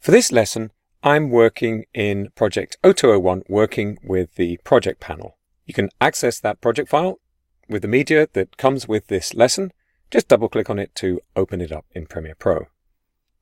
For this lesson, I'm working in Project 0201, working with the project panel. You can access that project file with the media that comes with this lesson. Just double-click on it to open it up in Premiere Pro.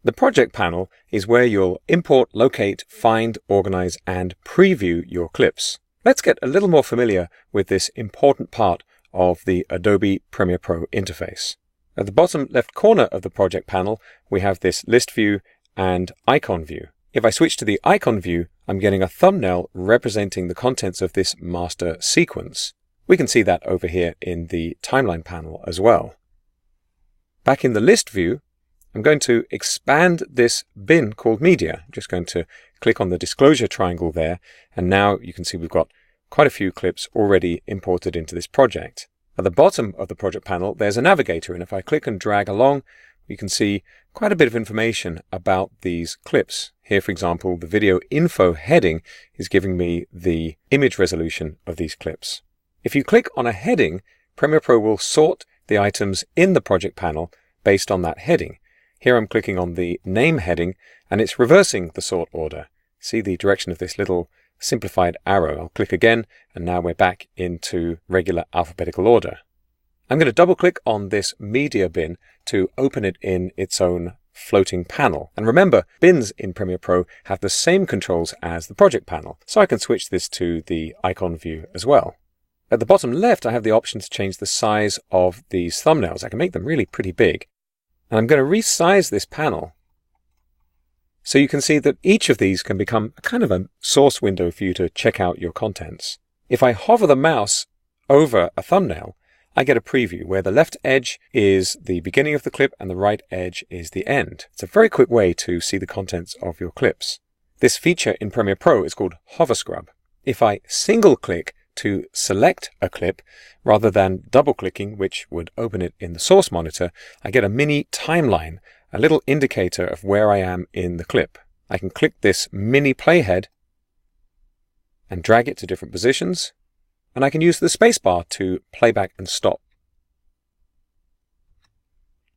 The project panel is where you'll import, locate, find, organize, and preview your clips. Let's get a little more familiar with this important part of the Adobe Premiere Pro interface. At the bottom left corner of the project panel, we have this list view and icon view. If I switch to the icon view, I'm getting a thumbnail representing the contents of this master sequence. We can see that over here in the timeline panel as well. Back in the list view, I'm going to expand this bin called media. I'm just going to click on the disclosure triangle there, and now you can see we've got quite a few clips already imported into this project. At the bottom of the project panel, there's a navigator, and if I click and drag along, you can see quite a bit of information about these clips. Here, for example, the video info heading is giving me the image resolution of these clips. If you click on a heading, Premiere Pro will sort the items in the project panel based on that heading. Here I'm clicking on the name heading, and it's reversing the sort order. See the direction of this little simplified arrow. I'll click again, and now we're back into regular alphabetical order. I'm going to double click on this media bin to open it in its own floating panel. And remember, bins in Premiere Pro have the same controls as the project panel, so I can switch this to the icon view as well. At the bottom left, I have the option to change the size of these thumbnails. I can make them really pretty big. And I'm going to resize this panel so you can see that each of these can become kind of a source window for you to check out your contents. If I hover the mouse over a thumbnail, I get a preview where the left edge is the beginning of the clip and the right edge is the end. It's a very quick way to see the contents of your clips. This feature in Premiere Pro is called Hover Scrub. If I single click to select a clip rather than double clicking, which would open it in the source monitor, I get a mini timeline, a little indicator of where I am in the clip. I can click this mini playhead and drag it to different positions, and I can use the spacebar to playback and stop.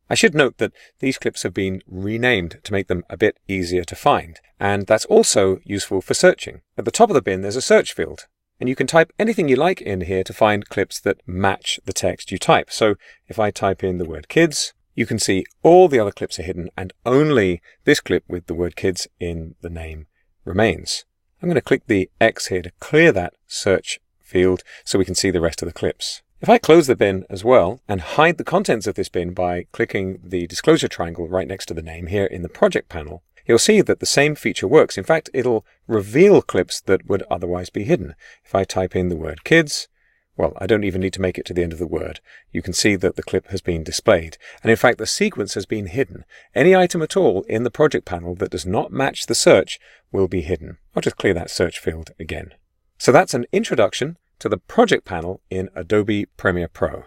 I should note that these clips have been renamed to make them a bit easier to find, and that's also useful for searching. At the top of the bin there's a search field, and you can type anything you like in here to find clips that match the text you type. So if I type in the word kids, you can see all the other clips are hidden and only this clip with the word kids in the name remains. I'm going to click the X here to clear that search field so we can see the rest of the clips. If I close the bin as well and hide the contents of this bin by clicking the disclosure triangle right next to the name here in the project panel, you'll see that the same feature works. In fact, it'll reveal clips that would otherwise be hidden. If I type in the word kids, well, I don't even need to make it to the end of the word. You can see that the clip has been displayed. And in fact, the sequence has been hidden. Any item at all in the project panel that does not match the search will be hidden. I'll just clear that search field again. So that's an introduction to the project panel in Adobe Premiere Pro.